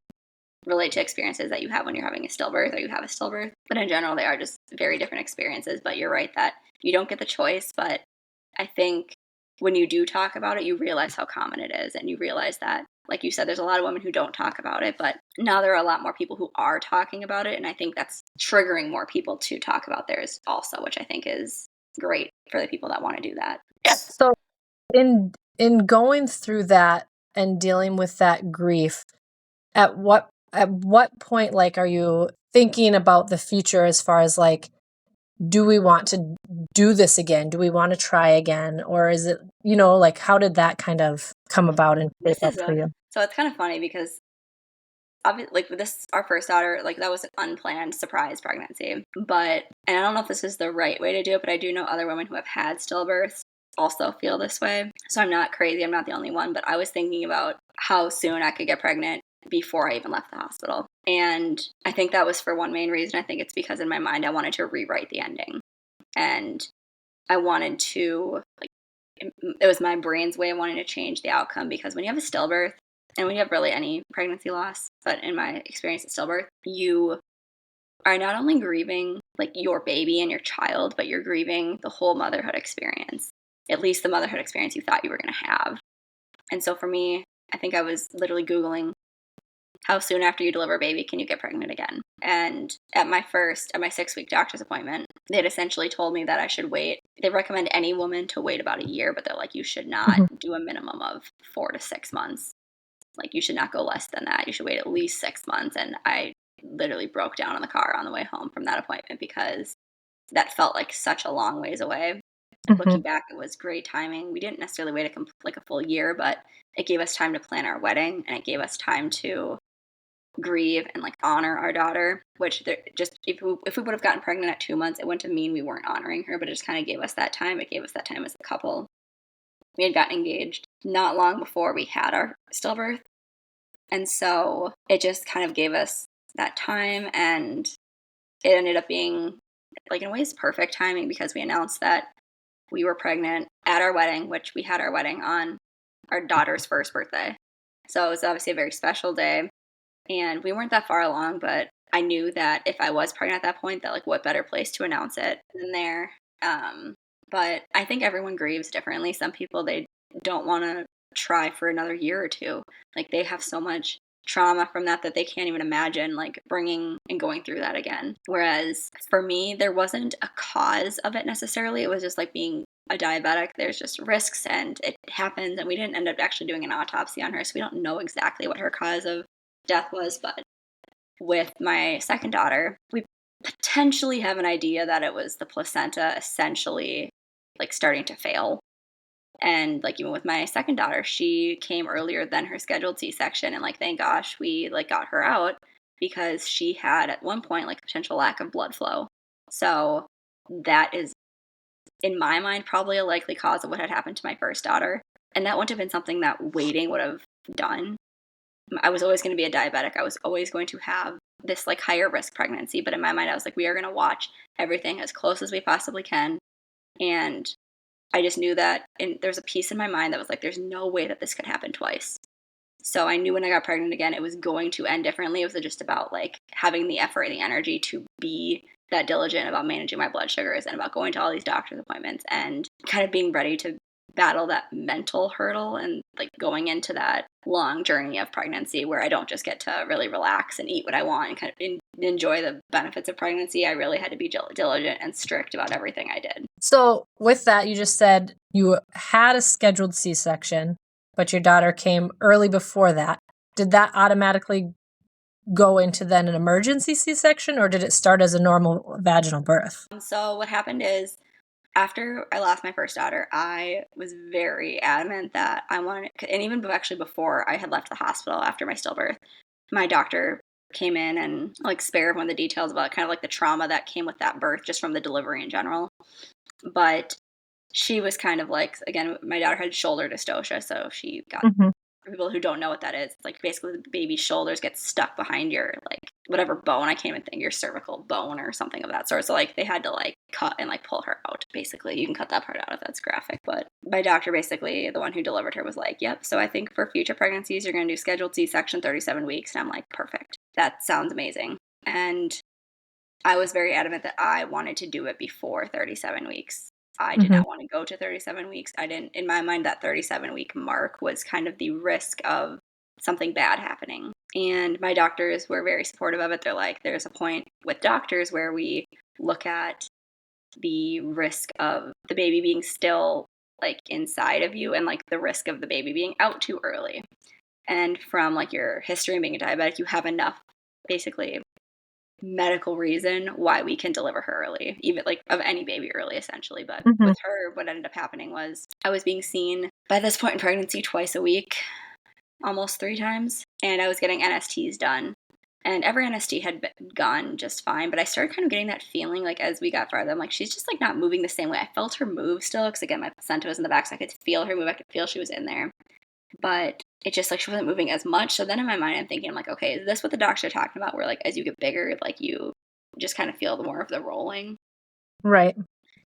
B: relate to experiences that you have when you're having a stillbirth or you have a stillbirth. But in general, they are just very different experiences. But you're right that you don't get the choice. But I think when you do talk about it, you realize how common it is. And you realize that, like you said, there's a lot of women who don't talk about it. But now there are a lot more people who are talking about it. And I think that's triggering more people to talk about theirs also, which I think is great for the people that want to do that.
C: So in going through that and dealing with that grief, at what point, like, are you thinking about the future as far as like, do we want to do this again? Do we want to try again? Or is it, like, how did that kind of come about and shape up for you?
B: So it's kind of funny because obviously, like, this, our first daughter, like, that was an unplanned surprise pregnancy. But, and I don't know if this is the right way to do it, but I do know other women who have had stillbirths also feel this way. So I'm not crazy. I'm not the only one. But I was thinking about how soon I could get pregnant before I even left the hospital. And I think that was for one main reason. I think it's because in my mind, I wanted to rewrite the ending. And I wanted to, like, it was my brain's way of wanting to change the outcome, because when you have a stillbirth, and when you have really any pregnancy loss, but in my experience at stillbirth, you are not only grieving like your baby and your child, but you're grieving the whole motherhood experience, at least the motherhood experience you thought you were going to have. And so for me, I think I was literally Googling, how soon after you deliver a baby can you get pregnant again? And at my 6-week doctor's appointment, they had essentially told me that I should wait. They recommend any woman to wait about a year, but they're like, you should not do a minimum of 4 to 6 months. Like, you should not go less than that. You should wait at least 6 months. And I literally broke down in the car on the way home from that appointment, because that felt like such a long ways away. Looking back, it was great timing. We didn't necessarily wait a full year, but it gave us time to plan our wedding, and it gave us time to grieve and like honor our daughter, which just if we would have gotten pregnant at 2 months, it wouldn't have mean we weren't honoring her, but it just kind of gave us that time. It gave us that time as a couple. We had gotten engaged not long before we had our stillbirth, and so it just kind of gave us that time, and it ended up being, like, in ways, perfect timing, because we announced that we were pregnant at our wedding, which we had our wedding on our daughter's first birthday. So it was obviously a very special day. And we weren't that far along, but I knew that if I was pregnant at that point, that like what better place to announce it than there. But I think everyone grieves differently. Some people, they don't want to try for another year or two. Like they have so much trauma from that they can't even imagine like bringing and going through that again. Whereas for me, there wasn't a cause of it necessarily. It was just like being a diabetic. There's just risks and it happens. And we didn't end up actually doing an autopsy on her. So we don't know exactly what her cause of death was. But with my second daughter, we potentially have an idea that it was the placenta essentially like starting to fail. And like even with my second daughter, she came earlier than her scheduled C-section, and like thank gosh we like got her out because she had at one point like potential lack of blood flow. So that is in my mind probably a likely cause of what had happened to my first daughter. And that wouldn't have been something that waiting would have done. I was always going to be a diabetic. I was always going to have this like higher risk pregnancy, but in my mind I was like, we are going to watch everything as close as we possibly can. And I just knew that, and there's a piece in my mind that was like, there's no way that this could happen twice. So I knew when I got pregnant again, it was going to end differently. It was just about like having the effort and the energy to be that diligent about managing my blood sugars and about going to all these doctor's appointments and kind of being ready to battle that mental hurdle and like going into that long journey of pregnancy where I don't just get to really relax and eat what I want and kind of enjoy the benefits of pregnancy. I really had to be diligent and strict about everything I did.
C: So with that, you just said you had a scheduled C-section, but your daughter came early before that. Did that automatically go into then an emergency C-section, or did it start as a normal vaginal birth?
B: So what happened is, after I lost my first daughter, I was very adamant that I wanted, and even actually before I had left the hospital after my stillbirth, my doctor came in and like spared one of the details about kind of like the trauma that came with that birth just from the delivery in general. But she was kind of like, again, my daughter had shoulder dystocia, so she got, for people who don't know what that is, it's like basically the baby's shoulders get stuck behind your like whatever bone, I can't even think, your cervical bone or something of that sort. So like they had to like cut and like pull her out, basically. You can cut that part out if that's graphic. But my doctor, basically the one who delivered her, was like, yep, so I think for future pregnancies you're going to do scheduled C-section 37 weeks. And I'm like, perfect, that sounds amazing. And I was very adamant that I wanted to do it before 37 weeks. I did not want to go to 37 weeks. I didn't, in my mind, that 37-week mark was kind of the risk of something bad happening. And my doctors were very supportive of it. They're like, there's a point with doctors where we look at the risk of the baby being still like inside of you and like the risk of the baby being out too early. And from like your history of being a diabetic, you have enough basically medical reason why we can deliver her early, even like of any baby early, essentially. But with her, what ended up happening was I was being seen by this point in pregnancy twice a week, almost 3 times, and I was getting NSTs done. And every NST had gone just fine, but I started kind of getting that feeling like as we got farther, I'm like, she's just like not moving the same way. I felt her move still because again, my placenta was in the back, so I could feel her move. I could feel she was in there. But it just like she wasn't moving as much. So then in my mind, I'm thinking, I'm like, okay, is this what the doctors are talking about? Where like as you get bigger, like you just kind of feel the more of the rolling.
C: Right.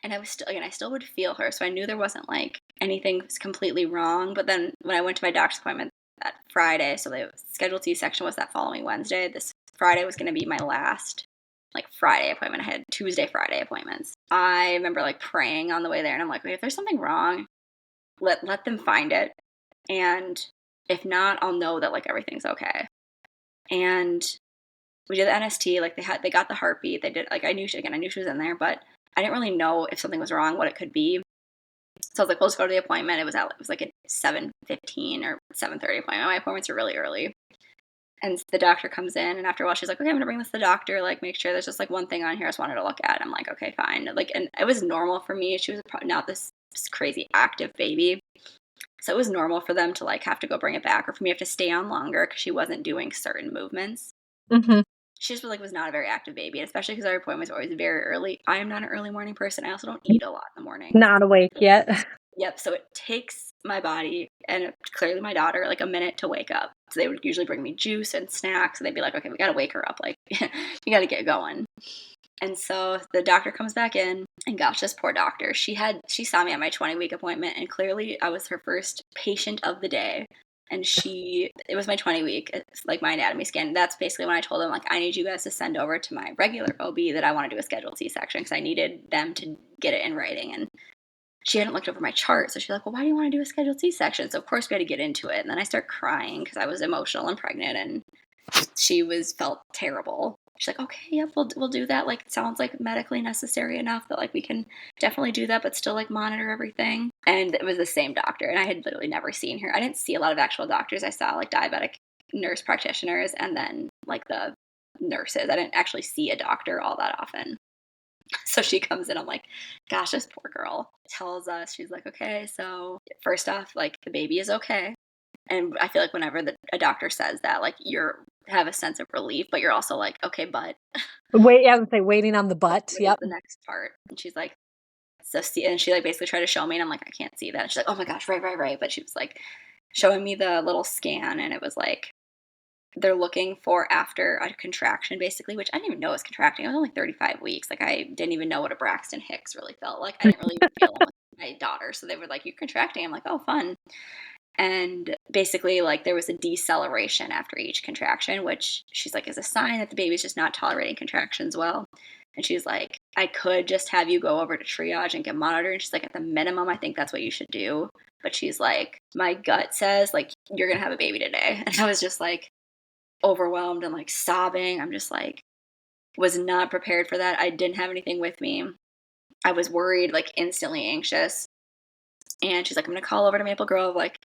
B: And I was still, again, I still would feel her. So I knew there wasn't like anything was completely wrong. But then when I went to my doctor's appointment that Friday, so the scheduled C-section was that following Wednesday. This Friday was going to be my last like Friday appointment. I had Tuesday, Friday appointments. I remember like praying on the way there, and I'm like, wait, if there's something wrong, let them find it. And if not, I'll know that like everything's okay. And we did the NST, like they got the heartbeat. They did, like I knew she was in there, but I didn't really know if something was wrong, what it could be. So I was like, well, let's go to the appointment. It was like a 7:15 or 7:30 appointment. My appointments are really early. And the doctor comes in, and after a while she's like, okay, I'm gonna bring this to the doctor, like make sure there's just like one thing on here I just wanted to look at. I'm like, okay, fine. Like, and it was normal for me. She was not this crazy active baby. So it was normal for them to like have to go bring it back, or for me to have to stay on longer because she wasn't doing certain movements. She just was not a very active baby, and especially because our appointments were always very early. I am not an early morning person. I also don't eat a lot in the morning.
C: Not awake yet.
B: Yep. So it takes my body and clearly my daughter like a minute to wake up. So they would usually bring me juice and snacks, and they'd be like, okay, we got to wake her up. Like, you got to get going. And so the doctor comes back in, and gosh, this poor doctor, she saw me at my 20-week appointment, and clearly I was her first patient of the day. And it was my 20 week, it's like my anatomy scan. That's basically when I told them, like, I need you guys to send over to my regular OB that I want to do a scheduled C-section because I needed them to get it in writing. And she hadn't looked over my chart. So she's like, well, why do you want to do a scheduled C-section? So of course we had to get into it. And then I start crying because I was emotional and pregnant, and she felt terrible. She's like, okay, yep, we'll do that. Like, it sounds like medically necessary enough that like we can definitely do that, but still like monitor everything. And it was the same doctor, and I had literally never seen her. I didn't see a lot of actual doctors. I saw like diabetic nurse practitioners and then like the nurses. I didn't actually see a doctor all that often. So she comes in, I'm like, gosh, this poor girl tells us, she's like, okay, so first off, like the baby is okay. And I feel like whenever a doctor says that, like have a sense of relief, but you're also like, okay, but
C: Wait, I would say waiting on the butt.
B: what
C: Yep.
B: is the next part? And she's like, so see, and she like basically tried to show me, and I'm like, I can't see that. And she's like, oh my gosh, right. But she was like showing me the little scan, and it was like they're looking for after a contraction, basically, which I didn't even know was contracting. I was only 35 weeks. Like, I didn't even know what a Braxton Hicks really felt like. I didn't really even feel them with my daughter. So they were like, you're contracting. I'm like, oh, fun. And basically, like, there was a deceleration after each contraction, which she's like is a sign that the baby's just not tolerating contractions well. And she's like, I could just have you go over to triage and get monitored. And she's like, at the minimum, I think that's what you should do. But she's like, my gut says, like, you're going to have a baby today. And I was just like overwhelmed and like sobbing. I'm just like, was not prepared for that. I didn't have anything with me. I was worried, like instantly anxious. And she's like, I'm going to call over to Maple Grove. Like,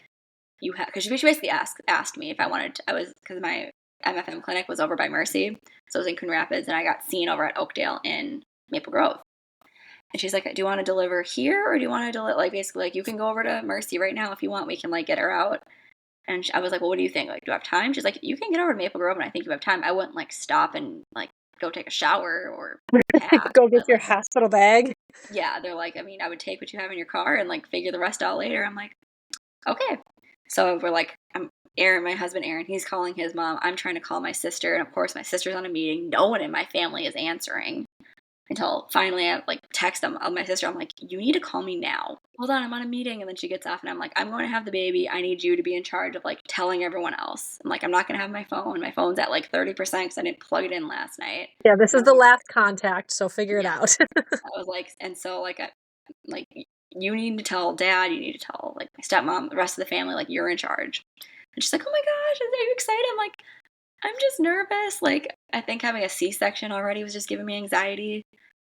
B: because she basically asked me if I wanted to, because my MFM clinic was over by Mercy. So I was in Coon Rapids, and I got seen over at Oakdale in Maple Grove. And she's like, do you want to deliver here, or do you want to like, basically, like, you can go over to Mercy right now if you want. We can like get her out. And I was like, well, what do you think? Like, do I have time? She's like, you can get over to Maple Grove, and I think you have time. I wouldn't like stop and like go take a shower or pack.
C: Go get your hospital bag.
B: Yeah, they're like, I mean, I would take what you have in your car and like figure the rest out later. I'm like, okay. So we're like, Aaron, my husband Aaron, he's calling his mom. I'm trying to call my sister, and of course my sister's on a meeting. No one in my family is answering until finally I like text my sister. I'm like, you need to call me now. Hold on, I'm on a meeting. And then she gets off, and I'm like, I'm going to have the baby. I need you to be in charge of like telling everyone else. I'm like, I'm not going to have my phone. My phone's at like 30% because I didn't plug it in last night.
C: Yeah, this is the last contact, so figure it out.
B: I was like, and so like, you need to tell Dad, you need to tell like my stepmom, the rest of the family, like, you're in charge. And she's like, oh my gosh, are you excited? I'm like, I'm just nervous. Like, I think having a C-section already was just giving me anxiety.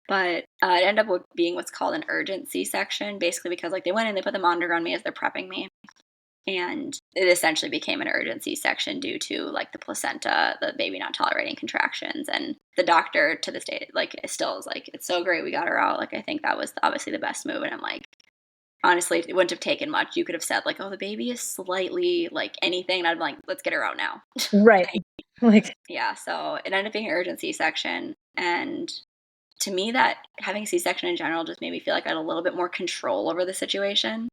B: But it ended up being what's called an urgent C-section, basically because like they went in, they put the monitor on me as they're prepping me. And it essentially became an urgent C-section due to like the placenta, the baby not tolerating contractions. And the doctor to this day, like, still is like, it's so great we got her out. Like, I think that was obviously the best move. And I'm like, honestly, it wouldn't have taken much. You could have said like, oh, the baby is slightly like anything. And I'd be like, let's get her out now.
C: Right. Like,
B: yeah. So it ended up being an urgent C-section. And to me, that having a C-section in general just made me feel like I had a little bit more control over the situation.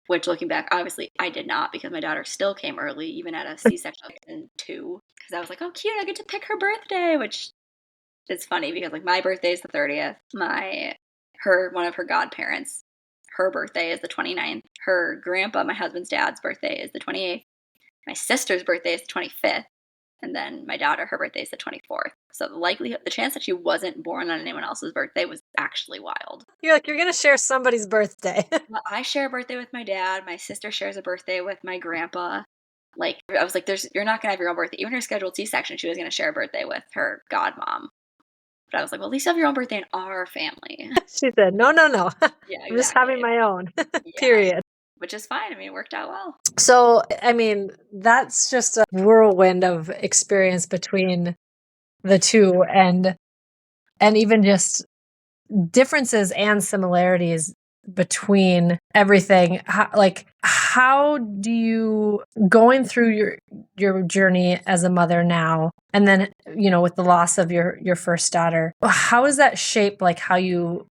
B: Which, looking back, obviously I did not, because my daughter still came early, even at a C-section in 2. Because I was like, oh, cute, I get to pick her birthday, which is funny because like my birthday is the 30th. One of her godparents, her birthday is the 29th. Her grandpa, my husband's dad's birthday is the 28th. My sister's birthday is the 25th. And then my daughter, her birthday is the 24th. So the chance that she wasn't born on anyone else's birthday was actually wild.
C: You're like, you're going to share somebody's birthday.
B: Well, I share a birthday with my dad. My sister shares a birthday with my grandpa. Like, I was like, you're not going to have your own birthday. Even her scheduled C-section, she was going to share a birthday with her godmom. But I was like, well, at least have your own birthday in our family.
C: She said, no.
B: Yeah, exactly.
C: I'm just having my own,
B: Yeah.
C: period.
B: Which is fine. I mean, it worked out well.
C: So, I mean, that's just a whirlwind of experience between the two, and even just differences and similarities between everything. How do you, going through your journey as a mother now, and then, you know, with the loss of your first daughter, how does that shape like how you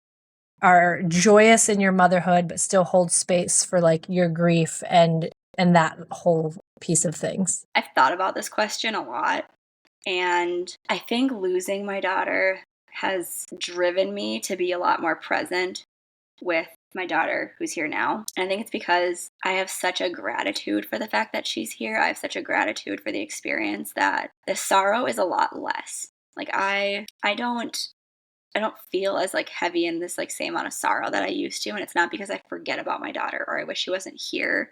C: are joyous in your motherhood, but still hold space for like your grief and that whole piece of things?
B: I've thought about this question a lot, and I think losing my daughter has driven me to be a lot more present with my daughter who's here now. And I think it's because I have such a gratitude for the fact that she's here. I have such a gratitude for the experience that the sorrow is a lot less. Like I don't feel as like heavy in this like same amount of sorrow that I used to. And it's not because I forget about my daughter or I wish she wasn't here.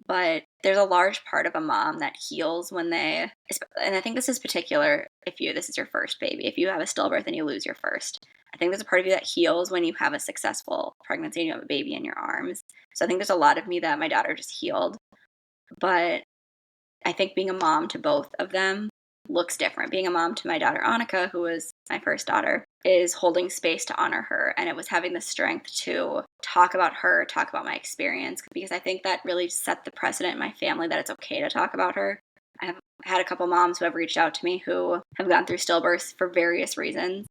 B: But there's a large part of a mom that heals when they, and I think this is particular if this is your first baby. If you have a stillbirth and you lose your first, I think there's a part of you that heals when you have a successful pregnancy and you have a baby in your arms. So I think there's a lot of me that my daughter just healed. But I think being a mom to both of them looks different. Being a mom to my daughter Annika, who was my first daughter, is holding space to honor her. And it was having the strength to talk about her, talk about my experience, because I think that really set the precedent in my family that it's okay to talk about her. I have had a couple moms who have reached out to me who have gone through stillbirths for various reasons,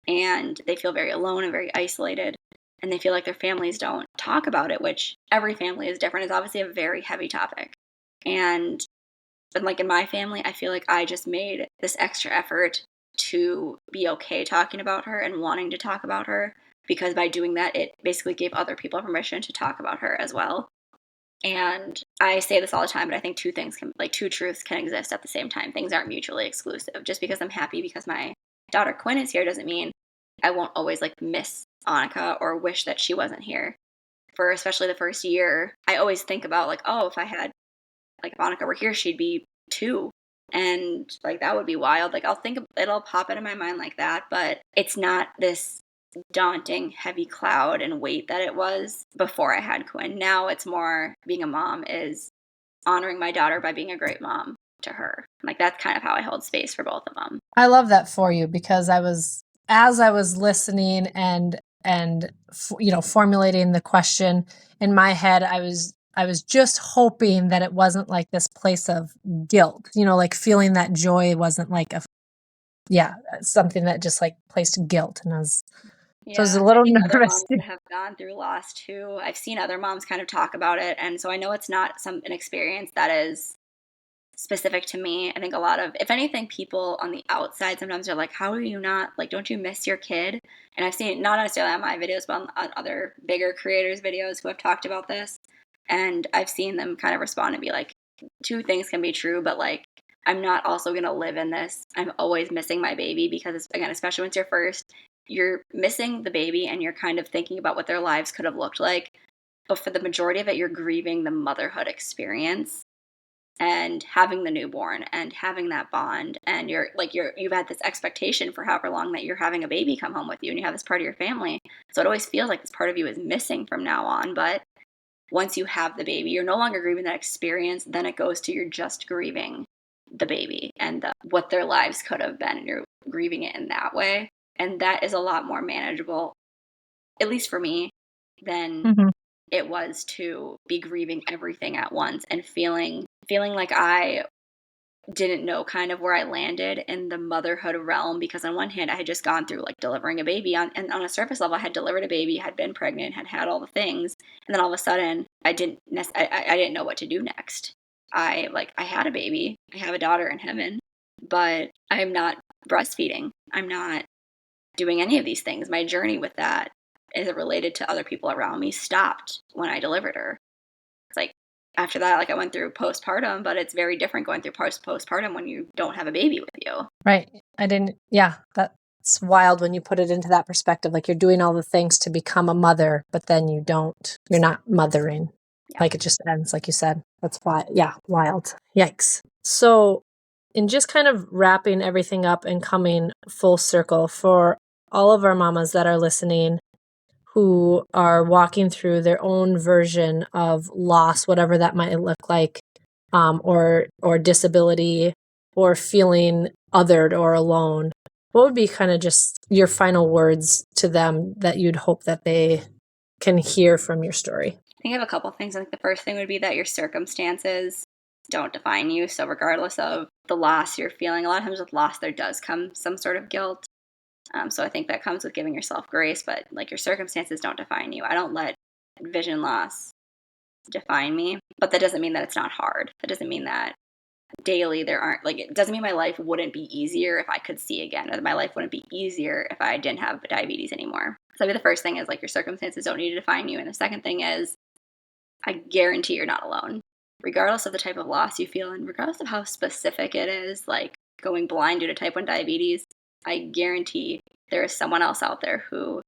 B: and they feel very alone and very isolated. And they feel like their families don't talk about it, which every family is different. It's obviously a very heavy topic. And like in my family, I feel like I just made this extra effort to be okay talking about her and wanting to talk about her, because by doing that, it basically gave other people permission to talk about her as well. And I say this all the time, but I think two truths can exist at the same time. Things aren't mutually exclusive. Just because I'm happy because my daughter Quinn is here doesn't mean I won't always like miss Annika or wish that she wasn't here. For especially the first year, I always think about like, oh, if Monica were here, she'd be 2. And like that would be wild. Like it'll pop into my mind like that, but it's not this daunting, heavy cloud and weight that it was before I had Quinn. Now it's more being a mom is honoring my daughter by being a great mom to her. Like that's kind of how I hold space for both of them.
C: I love that for you, because as I was listening and formulating the question in my head, I was just hoping that it wasn't like this place of guilt, like feeling that joy wasn't like something that just like placed guilt. And so I was a little
B: I think other
C: nervous.
B: moms that have gone through loss too. I've seen other moms kind of talk about it, and so I know it's not an experience that is specific to me. I think a lot of, if anything, people on the outside sometimes are like, how are you not, like, don't you miss your kid? And I've seen, not necessarily on my videos, but on other bigger creators' videos who have talked about this. And I've seen them kind of respond and be like, two things can be true, but like, I'm not also going to live in this. I'm always missing my baby because, again, especially when it's your first, you're missing the baby and you're kind of thinking about what their lives could have looked like. But for the majority of it, you're grieving the motherhood experience and having the newborn and having that bond, and you've had this expectation for however long that you're having a baby come home with you and you have this part of your family, so it always feels like this part of you is missing from now on. But once you have the baby, you're no longer grieving that experience. Then it goes to, you're just grieving the baby and what their lives could have been, and you're grieving it in that way, and that is a lot more manageable, at least for me, than it was to be grieving everything at once and feeling like I didn't know kind of where I landed in the motherhood realm, because on one hand I had just gone through like delivering a baby and on a surface level I had delivered a baby, had been pregnant, had all the things, and then all of a sudden I didn't know what to do next. I had a baby, I have a daughter in heaven, but I'm not breastfeeding, I'm not doing any of these things. My journey with that, as it related to other people around me, stopped when I delivered her. It's like after that, like I went through postpartum, but it's very different going through postpartum when you don't have a baby with you.
C: Right. That's wild when you put it into that perspective. Like you're doing all the things to become a mother, but then you're not mothering. Yeah. Like it just ends, like you said. That's why, wild. Yikes. So in just kind of wrapping everything up and coming full circle for all of our mamas that are listening, who are walking through their own version of loss, whatever that might look like, or disability, or feeling othered or alone, what would be kind of just your final words to them that you'd hope that they can hear from your story?
B: I think I have a couple things. I think the first thing would be that your circumstances don't define you. So regardless of the loss you're feeling, a lot of times with loss there does come some sort of guilt. So I think that comes with giving yourself grace, but like your circumstances don't define you. I don't let vision loss define me, but that doesn't mean that it's not hard. That doesn't mean that daily it doesn't mean my life wouldn't be easier if I could see again, or that my life wouldn't be easier if I didn't have diabetes anymore. So the first thing is like your circumstances don't need to define you. And the second thing is I guarantee you're not alone. Regardless of the type of loss you feel and regardless of how specific it is, like going blind due to type 1 diabetes, I guarantee there is someone else out there who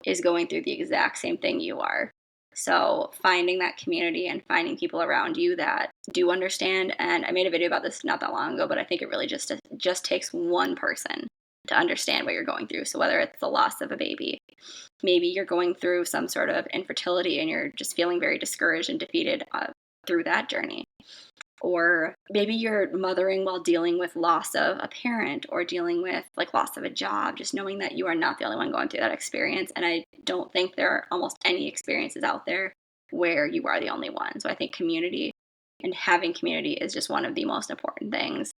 B: is going through the exact same thing you are. So finding that community and finding people around you that do understand. And I made a video about this not that long ago, but I think it really just takes one person to understand what you're going through. So whether it's the loss of a baby, maybe you're going through some sort of infertility and you're just feeling very discouraged and defeated through that journey. Or maybe you're mothering while dealing with loss of a parent or dealing with like loss of a job, just knowing that you are not the only one going through that experience. And I don't think there are almost any experiences out there where you are the only one. So I think community and having community is just one of the most important things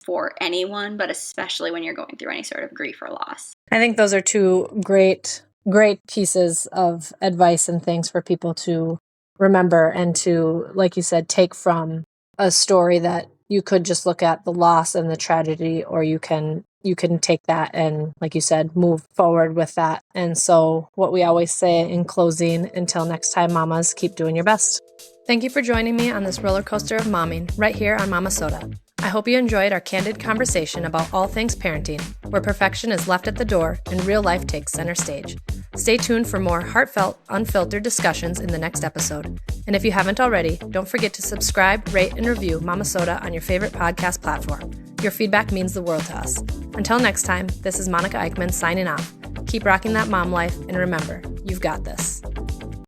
B: for anyone, but especially when you're going through any sort of grief or loss.
C: I think those are two great pieces of advice and things for people to remember and to, like you said, take from a story that you could just look at the loss and the tragedy, or you can take that and, like you said, move forward with that. And so what we always say in closing, until next time, mamas, keep doing your best.
A: Thank you for joining me on this roller coaster of momming right here on Momma-Sota. I hope you enjoyed our candid conversation about all things parenting, where perfection is left at the door and real life takes center stage. Stay tuned for more heartfelt, unfiltered discussions in the next episode. And if you haven't already, don't forget to subscribe, rate, and review Momma-Sota on your favorite podcast platform. Your feedback means the world to us. Until next time, this is Monica Eickman signing off. Keep rocking that mom life, and remember, you've got this.